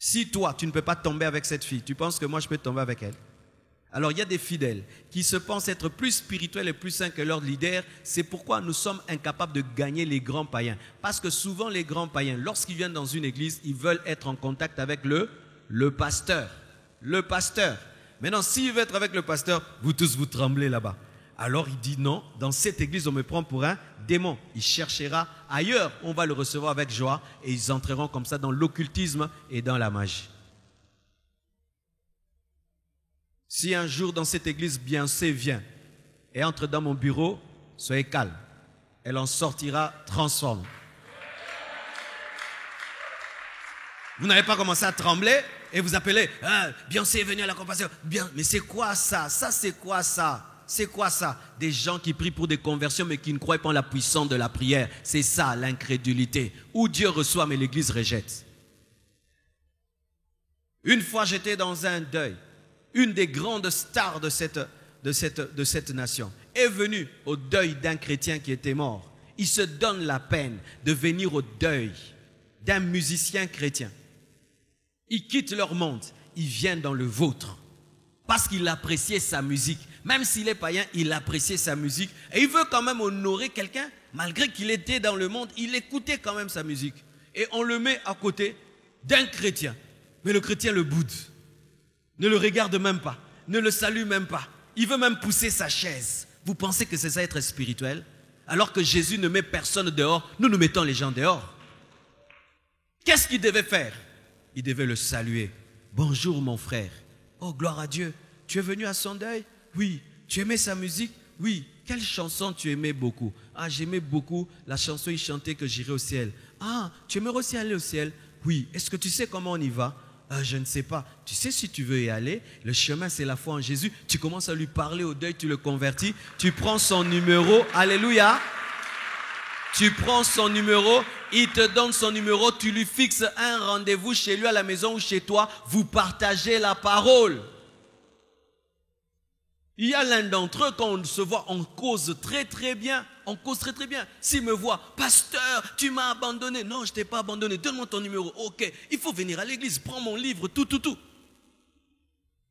Si toi, tu ne peux pas tomber avec cette fille, tu penses que moi, je peux tomber avec elle? Alors, il y a des fidèles qui se pensent être plus spirituels et plus saints que leurs leaders. C'est pourquoi nous sommes incapables de gagner les grands païens. Parce que souvent, les grands païens, lorsqu'ils viennent dans une église, ils veulent être en contact avec le pasteur. Le pasteur. Maintenant, s'il veut être avec le pasteur, vous tous, vous tremblez là-bas. Alors, il dit non, dans cette église, on me prend pour un démon. Il cherchera ailleurs, on va le recevoir avec joie et ils entreront comme ça dans l'occultisme et dans la magie. Si un jour dans cette église, Beyoncé vient et entre dans mon bureau, soyez calme. Elle en sortira transformée. Vous n'avez pas commencé à trembler et vous appelez Beyoncé est venue à la compassion. Bien, mais c'est quoi ça? Ça, c'est quoi ça? C'est quoi ça? Des gens qui prient pour des conversions mais qui ne croient pas en la puissance de la prière. C'est ça l'incrédulité. Où Dieu reçoit mais l'Église rejette. Une fois j'étais dans un deuil. Une des grandes stars de cette nation. est venu au deuil d'un chrétien qui était mort. Il se donne la peine de venir au deuil d'un musicien chrétien. Ils quittent leur monde, ils viennent dans le vôtre. Parce qu'il appréciait sa musique. Même s'il est païen, il appréciait sa musique. Et il veut quand même honorer quelqu'un, malgré qu'il était dans le monde, il écoutait quand même sa musique. Et on le met à côté d'un chrétien. Mais le chrétien le boude. Ne le regarde même pas. Ne le salue même pas. Il veut même pousser sa chaise. Vous pensez que c'est ça être spirituel? Alors que Jésus ne met personne dehors, nous mettons les gens dehors. Qu'est-ce qu'il devait faire? Il devait le saluer. Bonjour mon frère. Oh, gloire à Dieu. Tu es venu à son deuil? Oui. Tu aimais sa musique? Oui. Quelle chanson tu aimais beaucoup? Ah, j'aimais beaucoup la chanson, il chantait que j'irai au ciel. Ah, tu aimerais aussi aller au ciel? Oui. Est-ce que tu sais comment on y va? Je ne sais pas. Tu sais, si tu veux y aller, le chemin, c'est la foi en Jésus. Tu commences à lui parler au deuil, tu le convertis. Tu prends son numéro. Alléluia. Tu prends son numéro, il te donne son numéro, tu lui fixes un rendez-vous chez lui à la maison ou chez toi, vous partagez la parole. Il y a l'un d'entre eux, quand on se voit, on cause très très bien. On cause très très bien. S'il me voit, pasteur, tu m'as abandonné. Non, je ne t'ai pas abandonné, donne-moi ton numéro. Ok, il faut venir à l'église, prends mon livre, tout.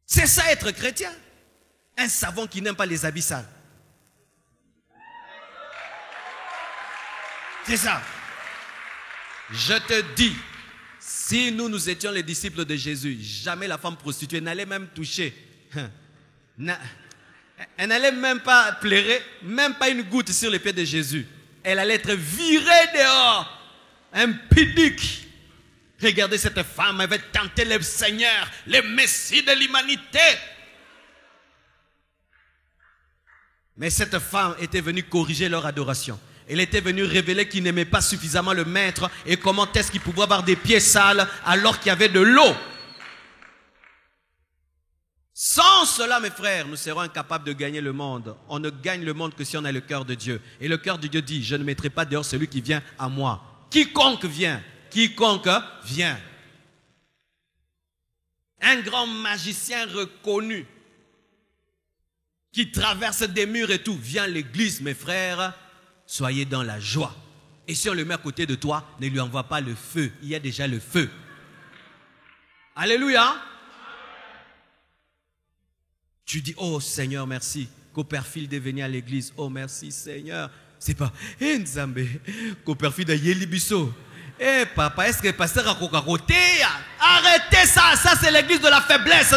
C'est ça être chrétien. Un savant qui n'aime pas les habits sales. C'est ça. Je te dis, si nous étions les disciples de Jésus, jamais la femme prostituée n'allait même toucher. Elle n'allait même pas pleurer, même pas une goutte sur les pieds de Jésus. Elle allait être virée dehors. Impudique. Regardez cette femme, elle avait tenté le Seigneur, le Messie de l'humanité. Mais cette femme était venue corriger leur adoration. Elle était venue révéler qu'il n'aimait pas suffisamment le maître et comment est-ce qu'il pouvait avoir des pieds sales alors qu'il y avait de l'eau. Sans cela, mes frères, nous serons incapables de gagner le monde. On ne gagne le monde que si on a le cœur de Dieu. Et le cœur de Dieu dit, je ne mettrai pas dehors celui qui vient à moi. Quiconque vient. Un grand magicien reconnu qui traverse des murs et tout, vient à l'église, mes frères. Soyez dans la joie. Et si on le met à côté de toi, ne lui envoie pas le feu. Il y a déjà le feu. Alléluia. Tu dis, oh Seigneur, merci. Copperfield est venu à l'église. Oh merci Seigneur. C'est pas, Nzambe, Copperfield a yelibiso. Papa, est-ce que le pasteur a coca-coté? Arrêtez ça, c'est l'église de la faiblesse,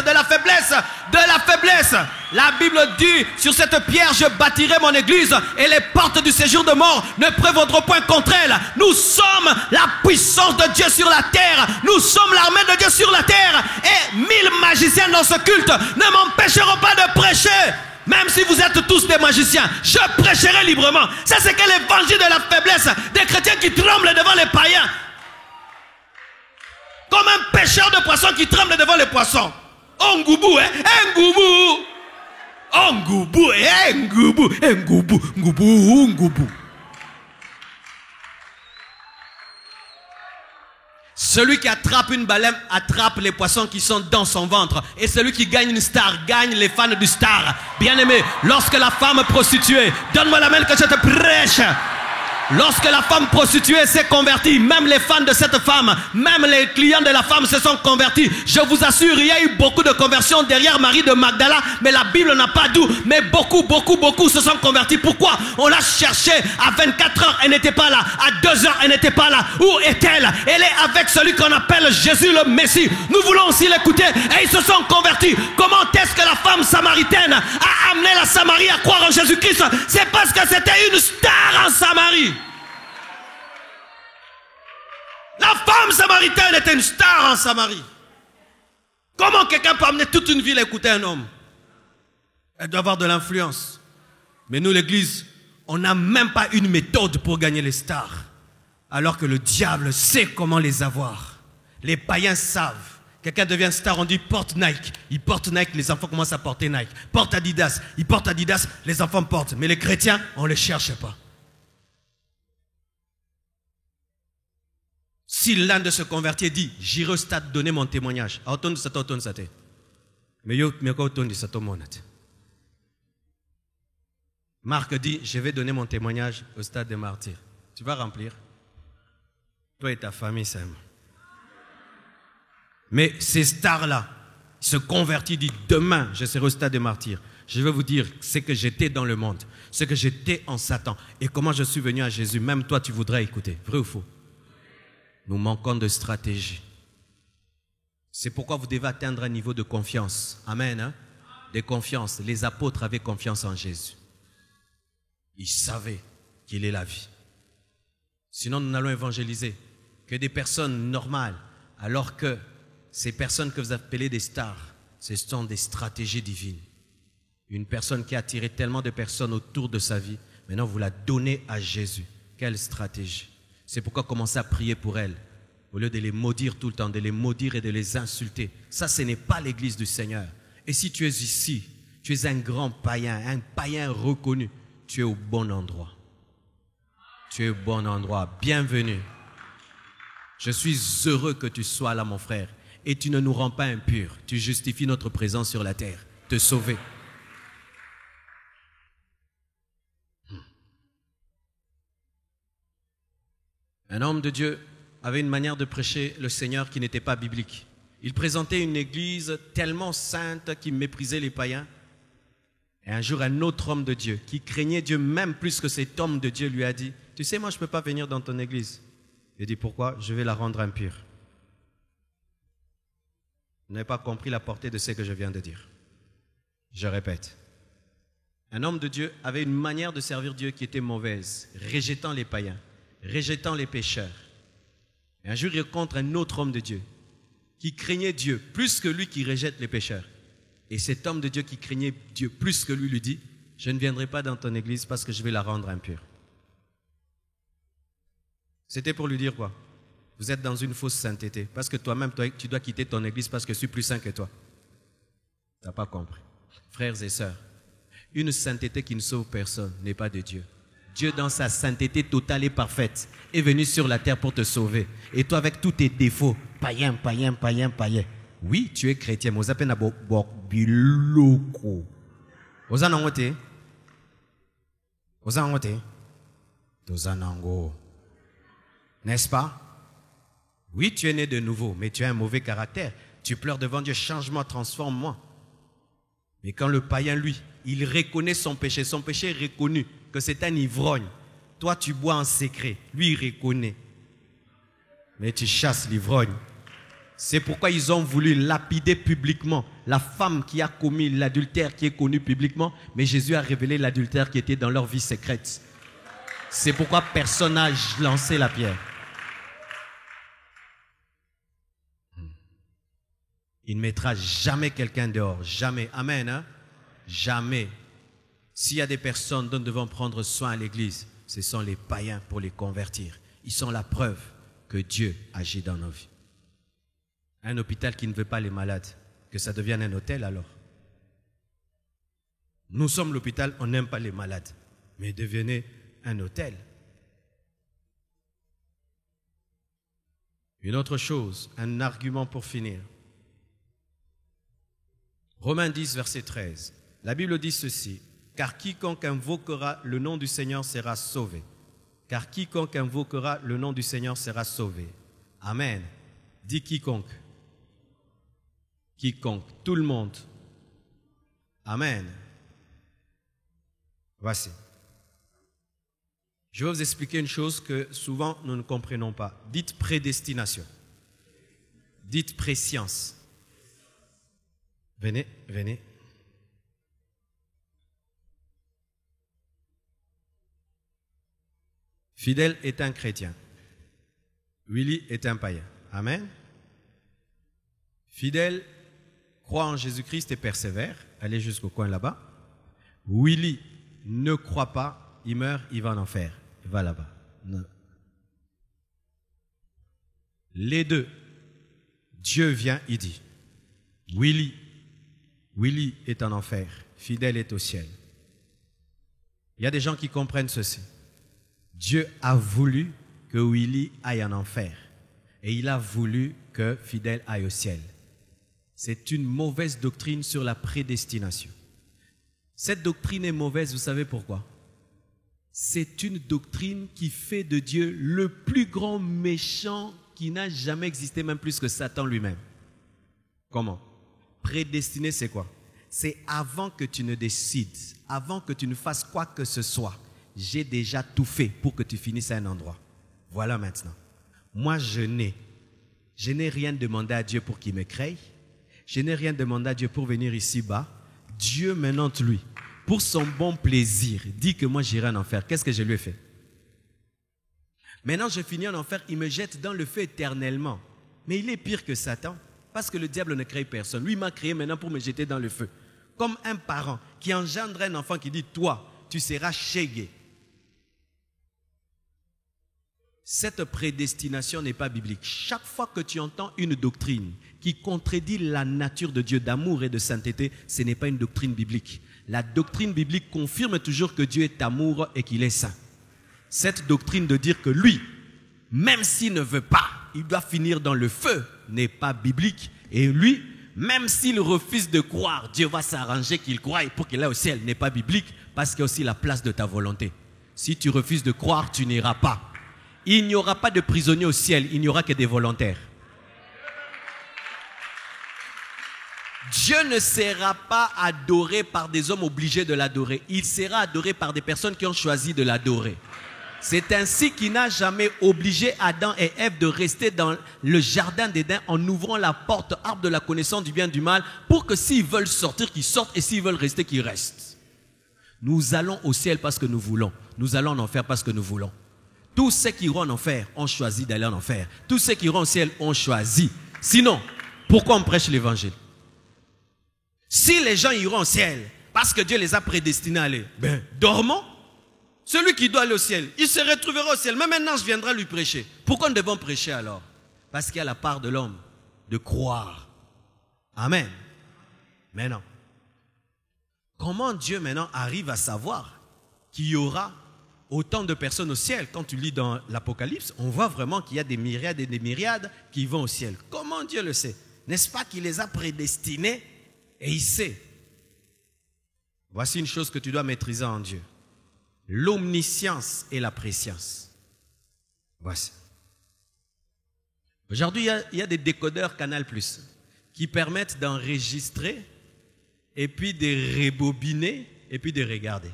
La Bible dit, sur cette pierre je bâtirai mon église et les portes du séjour de mort ne prévaudront point contre elle. Nous sommes la puissance de Dieu sur la terre. Nous sommes l'armée de Dieu sur la terre. Et 1000 magiciens dans ce culte ne m'empêcheront pas de prêcher. Même si vous êtes tous des magiciens, je prêcherai librement. Ça, c'est que l'évangile de la faiblesse des chrétiens qui tremblent devant les païens. Comme un pêcheur de poissons qui tremble devant les poissons. Oh, ngoubou, ngoubou. Oh, ngoubou, ngoubou. Celui qui attrape une baleine attrape les poissons qui sont dans son ventre. Et celui qui gagne une star gagne les fans du star. Bien-aimé, lorsque la femme prostituée, donne-moi la main que je te prêche. Lorsque la femme prostituée s'est convertie, même les fans de cette femme, même les clients de la femme se sont convertis. Je vous assure, il y a eu beaucoup de conversions derrière Marie de Magdala, mais la Bible n'a pas d'où. Mais beaucoup se sont convertis. Pourquoi? On l'a cherché à 24 heures, elle n'était pas là. À 2 heures, elle n'était pas là. Où est-elle? Elle est avec celui qu'on appelle Jésus le Messie. Nous voulons aussi l'écouter et ils se sont convertis. Comment est-ce que la femme samaritaine a amené la Samarie à croire en Jésus-Christ? C'est parce que c'était une star en Samarie. La femme samaritaine était une star en Samarie. Comment quelqu'un peut amener toute une ville à écouter un homme? Elle doit avoir de l'influence. Mais nous, l'église, on n'a même pas une méthode pour gagner les stars. Alors que le diable sait comment les avoir. Les païens savent. Quelqu'un devient star, on dit porte Nike. Il porte Nike, les enfants commencent à porter Nike. Porte Adidas, il porte Adidas, les enfants portent. Mais les chrétiens, on ne les cherche pas. Si l'un de se convertit et dit, j'irai au stade donner mon témoignage. Mais yo, mais quoi autant de ça tout le monde. Marc dit, je vais donner mon témoignage au stade des martyrs. Tu vas remplir. Toi et ta famille, c'est moi. Mais ces stars-là se convertissent, disent, demain, je serai au stade des martyrs. Je vais vous dire ce que j'étais dans le monde, ce que j'étais en Satan et comment je suis venu à Jésus. Même toi, tu voudrais écouter. Vrai ou faux? Nous manquons de stratégie. C'est pourquoi vous devez atteindre un niveau de confiance. Amen. Hein? De confiance. Les apôtres avaient confiance en Jésus. Ils savaient qu'il est la vie. Sinon, nous n'allons évangéliser que des personnes normales, alors que ces personnes que vous appelez des stars, ce sont des stratégies divines. Une personne qui a attiré tellement de personnes autour de sa vie, maintenant vous la donnez à Jésus. Quelle stratégie! C'est pourquoi commencez à prier pour elle, au lieu de les maudire tout le temps, de les maudire et de les insulter. Ça, ce n'est pas l'église du Seigneur. Et si tu es ici, tu es un grand païen, un païen reconnu, tu es au bon endroit. Tu es au bon endroit. Bienvenue. Je suis heureux que tu sois là, mon frère. Et tu ne nous rends pas impurs. Tu justifies notre présence sur la terre. Te sauver. Un homme de Dieu avait une manière de prêcher le Seigneur qui n'était pas biblique. Il présentait une église tellement sainte qu'il méprisait les païens. Et un jour, un autre homme de Dieu, qui craignait Dieu même plus que cet homme de Dieu, lui a dit, « Tu sais, moi, je ne peux pas venir dans ton église. » Il dit, « Pourquoi? Je vais la rendre impure. » Vous n'avez pas compris la portée de ce que je viens de dire. Je répète. Un homme de Dieu avait une manière de servir Dieu qui était mauvaise, rejetant les païens, rejetant les pécheurs. Et un jour, il rencontre un autre homme de Dieu qui craignait Dieu plus que lui qui rejette les pécheurs. Et cet homme de Dieu qui craignait Dieu plus que lui dit, « Je ne viendrai pas dans ton église parce que je vais la rendre impure. » C'était pour lui dire quoi? Vous êtes dans une fausse sainteté. Parce que toi-même, tu dois quitter ton église parce que je suis plus saint que toi. Tu n'as pas compris. Frères et sœurs, une sainteté qui ne sauve personne n'est pas de Dieu. Dieu, dans sa sainteté totale et parfaite, est venu sur la terre pour te sauver. Et toi, avec tous tes défauts, païen. Oui, tu es chrétien, mais vous appelez biloko. Vous en avez n'est-ce pas? Oui, tu es né de nouveau, mais tu as un mauvais caractère. Tu pleures devant Dieu, change-moi, transforme-moi. Mais quand le païen, lui, il reconnaît son péché est reconnu, que c'est un ivrogne. Toi, tu bois en secret, lui, il reconnaît. Mais tu chasses l'ivrogne. C'est pourquoi ils ont voulu lapider publiquement la femme qui a commis l'adultère qui est connue publiquement, mais Jésus a révélé l'adultère qui était dans leur vie secrète. C'est pourquoi personne n'a lancé la pierre. Il ne mettra jamais quelqu'un dehors, jamais. Amen, hein? Jamais. S'il y a des personnes dont nous devons prendre soin à l'église, ce sont les païens pour les convertir. Ils sont la preuve que Dieu agit dans nos vies. Un hôpital qui ne veut pas les malades, que ça devienne un hôtel alors. Nous sommes l'hôpital, on n'aime pas les malades, mais devenez un hôtel. Une autre chose, un argument pour finir. Romains 10, verset 13. La Bible dit ceci, « Car quiconque invoquera le nom du Seigneur sera sauvé. Car quiconque invoquera le nom du Seigneur sera sauvé. » Amen. Dis quiconque. Quiconque. Tout le monde. Amen. Voici. Je vais vous expliquer une chose que souvent nous ne comprenons pas. Dites prédestination. Dites préscience. Venez, venez. Fidèle est un chrétien. Willy est un païen. Amen. Fidèle croit en Jésus-Christ et persévère. Allez jusqu'au coin là-bas. Willy ne croit pas, il meurt, il va en enfer. Il va là-bas. Non. Les deux, Dieu vient, il dit, Willy est en enfer, fidèle est au ciel. Il y a des gens qui comprennent ceci. Dieu a voulu que Willy aille en enfer et il a voulu que fidèle aille au ciel. C'est une mauvaise doctrine sur la prédestination. Cette doctrine est mauvaise, vous savez pourquoi? C'est une doctrine qui fait de Dieu le plus grand méchant qui n'a jamais existé, même plus que Satan lui-même. Comment? Prédestiné, c'est quoi? C'est avant que tu ne décides, avant que tu ne fasses quoi que ce soit, j'ai déjà tout fait pour que tu finisses à un endroit. Voilà maintenant. Moi, je n'ai rien demandé à Dieu pour qu'il me crée. Je n'ai rien demandé à Dieu pour venir ici-bas. Dieu, maintenant, lui, pour son bon plaisir, dit que moi, j'irai en enfer. Qu'est-ce que je lui ai fait? Maintenant, je finis en enfer, il me jette dans le feu éternellement. Mais il est pire que Satan, parce que le diable ne crée personne. Lui, il m'a créé maintenant pour me jeter dans le feu. Comme un parent qui engendre un enfant qui dit, toi, tu seras chégué. Cette prédestination n'est pas biblique. Chaque fois que tu entends une doctrine qui contredit la nature de Dieu d'amour et de sainteté, ce n'est pas une doctrine biblique. La doctrine biblique confirme toujours que Dieu est amour et qu'il est saint. Cette doctrine de dire que lui, même s'il ne veut pas, il doit finir dans le feu, n'est pas biblique. Et lui, même s'il refuse de croire, Dieu va s'arranger qu'il croie pour qu'il aille au ciel, n'est pas biblique, parce qu'il y a aussi la place de ta volonté. Si tu refuses de croire, tu n'iras pas. Il n'y aura pas de prisonniers au ciel, il n'y aura que des volontaires. Dieu ne sera pas adoré par des hommes obligés de l'adorer. Il sera adoré par des personnes qui ont choisi de l'adorer. C'est ainsi qu'il n'a jamais obligé Adam et Ève de rester dans le jardin d'Éden en ouvrant la porte, arbre de la connaissance du bien et du mal, pour que s'ils veulent sortir, qu'ils sortent, et s'ils veulent rester, qu'ils restent. Nous allons au ciel parce que nous voulons. Nous allons en enfer parce que nous voulons. Tous ceux qui iront en enfer ont choisi d'aller en enfer. Tous ceux qui iront au ciel ont choisi. Sinon, pourquoi on prêche l'évangile? Si les gens iront au ciel parce que Dieu les a prédestinés à aller, dormons. Celui qui doit aller au ciel, il se retrouvera au ciel. Même un ange viendra lui prêcher. Pourquoi nous devons prêcher alors? Parce qu'il y a la part de l'homme de croire. Amen. Mais non. Comment Dieu maintenant arrive à savoir qu'il y aura autant de personnes au ciel? Quand tu lis dans l'Apocalypse, on voit vraiment qu'il y a des myriades et des myriades qui vont au ciel. Comment Dieu le sait? N'est-ce pas qu'il les a prédestinés et il sait? Voici une chose que tu dois maîtriser en Dieu. L'omniscience et la préscience. Voici. Aujourd'hui, il y a des décodeurs Canal+, qui permettent d'enregistrer et puis de rebobiner et puis de regarder.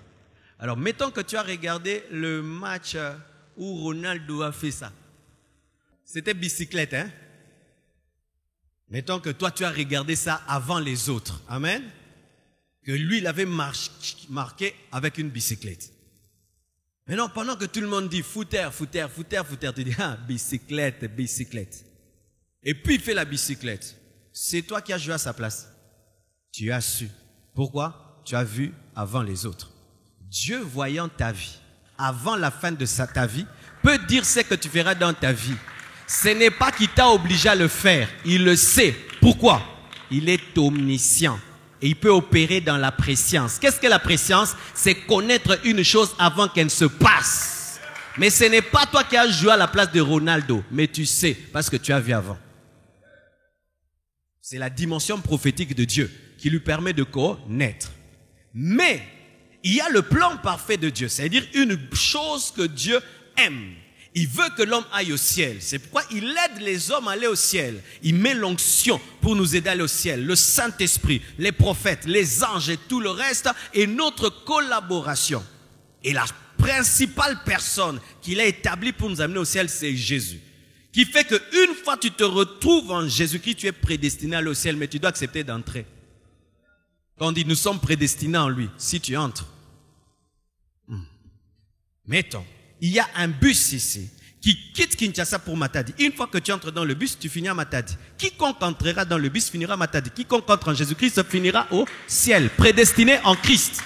Alors, mettons que tu as regardé le match où Ronaldo a fait ça. C'était bicyclette, hein? Mettons que toi, tu as regardé ça avant les autres. Amen? Que lui, il avait marqué avec une bicyclette. Maintenant, pendant que tout le monde dit footer, tu dis, bicyclette, bicyclette. Et puis, il fait la bicyclette. C'est toi qui as joué à sa place. Tu as su. Pourquoi? Tu as vu avant les autres. Dieu, voyant ta vie, avant la fin de ta vie, peut dire ce que tu feras dans ta vie. Ce n'est pas qu'il t'a obligé à le faire. Il le sait. Pourquoi? Il est omniscient. Et il peut opérer dans la préscience. Qu'est-ce que la préscience? C'est connaître une chose avant qu'elle se passe. Mais ce n'est pas toi qui as joué à la place de Ronaldo. Mais tu sais, parce que tu as vu avant. C'est la dimension prophétique de Dieu qui lui permet de connaître. Mais il y a le plan parfait de Dieu. C'est-à-dire une chose que Dieu aime. Il veut que l'homme aille au ciel. C'est pourquoi il aide les hommes à aller au ciel. Il met l'onction pour nous aider à aller au ciel. Le Saint-Esprit, les prophètes, les anges et tout le reste. Et notre collaboration. Et la principale personne qu'il a établie pour nous amener au ciel, c'est Jésus. Qui fait qu'une fois tu te retrouves en Jésus-Christ, tu es prédestiné à aller au ciel. Mais tu dois accepter d'entrer. Quand on dit nous sommes prédestinés en lui, si tu entres. Mettons. Il y a un bus ici qui quitte Kinshasa pour Matadi. Une fois que tu entres dans le bus, tu finis à Matadi. Quiconque entrera dans le bus finira à Matadi. Quiconque entre en Jésus-Christ finira au ciel, prédestiné en Christ.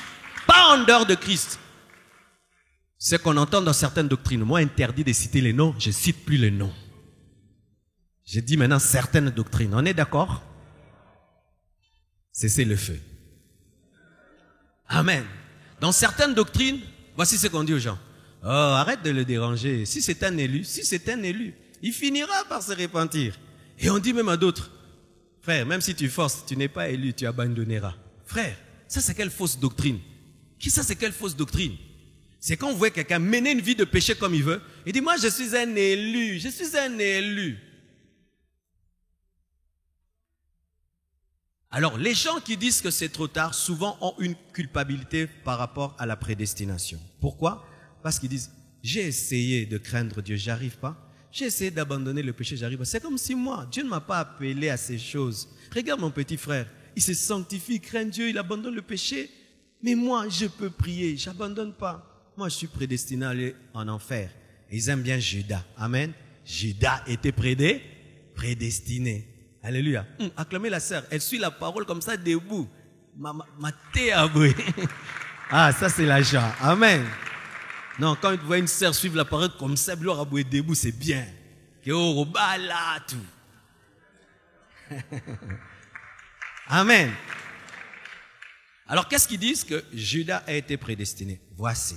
Pas en dehors de Christ. Ce qu'on entend dans certaines doctrines. Moi, interdit de citer les noms, je ne cite plus les noms. Je dis maintenant certaines doctrines. On est d'accord? Cessez le feu. Amen. Dans certaines doctrines, voici ce qu'on dit aux gens. Oh, arrête de le déranger. Si c'est un élu, il finira par se repentir. Et on dit même à d'autres, frère, même si tu forces, tu n'es pas élu, tu abandonneras. Frère, ça c'est quelle fausse doctrine? Ça c'est quelle fausse doctrine? C'est quand vous voyez quelqu'un mener une vie de péché comme il veut, il dit, moi je suis un élu, je suis un élu. Alors, les gens qui disent que c'est trop tard, souvent ont une culpabilité par rapport à la prédestination. Pourquoi? Parce qu'ils disent, j'ai essayé de craindre Dieu, j'arrive pas. J'ai essayé d'abandonner le péché, j'arrive pas. C'est comme si moi, Dieu ne m'a pas appelé à ces choses. Regarde mon petit frère, il se sanctifie, il craint Dieu, il abandonne le péché. Mais moi, je peux prier, j'abandonne pas. Moi, je suis prédestiné à aller en enfer. Et ils aiment bien Judas. Amen. Judas était prédestiné. Alléluia. Acclamez la sœur. Elle suit la parole comme ça debout. Ah, ça c'est la joie. Amen. Non, quand vous voyez une sœur suivre la parole comme ça, debout, c'est bien. Amen. Alors, qu'est-ce qu'ils disent? Que Judas a été prédestiné. Voici.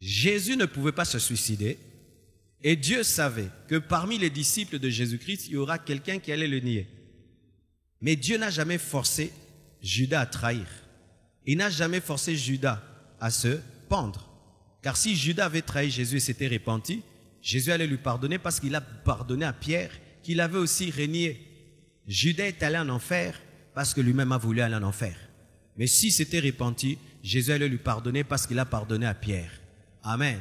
Jésus ne pouvait pas se suicider et Dieu savait que parmi les disciples de Jésus-Christ, il y aura quelqu'un qui allait le nier. Mais Dieu n'a jamais forcé Judas à trahir. Il n'a jamais forcé Judas à se pendre. Car si Judas avait trahi Jésus et s'était repenti, Jésus allait lui pardonner parce qu'il a pardonné à Pierre, qu'il avait aussi renié. Judas est allé en enfer parce que lui-même a voulu aller en enfer. Mais s'il s'était repenti, Jésus allait lui pardonner parce qu'il a pardonné à Pierre. Amen.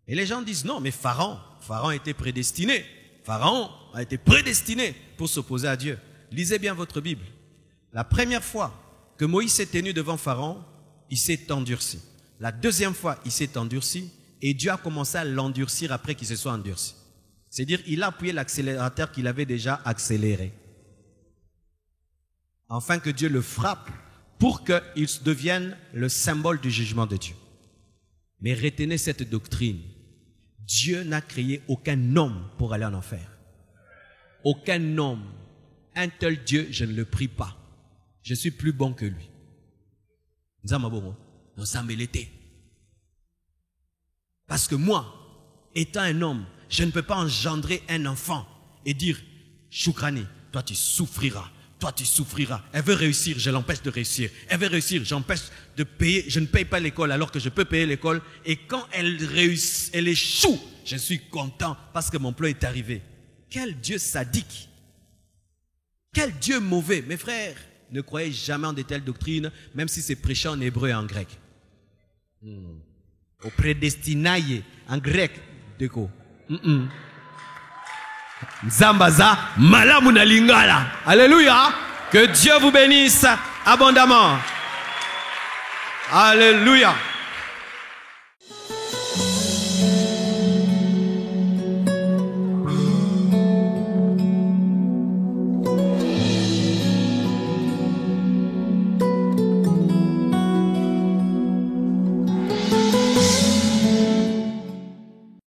Et les gens disent non, mais Pharaon a été prédestiné. Pharaon a été prédestiné pour s'opposer à Dieu. Lisez bien votre Bible. La première fois que Moïse s'est tenu devant Pharaon, il s'est endurci. La deuxième fois, il s'est endurci et Dieu a commencé à l'endurcir après qu'il se soit endurci. C'est-à-dire, il a appuyé l'accélérateur qu'il avait déjà accéléré. Afin que Dieu le frappe pour qu'il devienne le symbole du jugement de Dieu. Mais retenez cette doctrine. Dieu n'a créé aucun homme pour aller en enfer. Aucun homme. Un tel Dieu, je ne le prie pas. Je suis plus bon que lui. Parce que moi, étant un homme, je ne peux pas engendrer un enfant et dire, Choukrani, toi tu souffriras. Toi, tu souffriras. Elle veut réussir, je l'empêche de réussir. Elle veut réussir, j'empêche de payer. Je ne paye pas l'école alors que je peux payer l'école. Et quand elle réussit, elle échoue, je suis content parce que mon plan est arrivé. Quel Dieu sadique. Quel Dieu mauvais. Mes frères, ne croyez jamais en de telles doctrines, même si c'est prêché en hébreu et en grec. Au prédestinaye, en grec, déco. Zambaza, malamuna lingala. Alléluia. Que Dieu vous bénisse abondamment. Alléluia.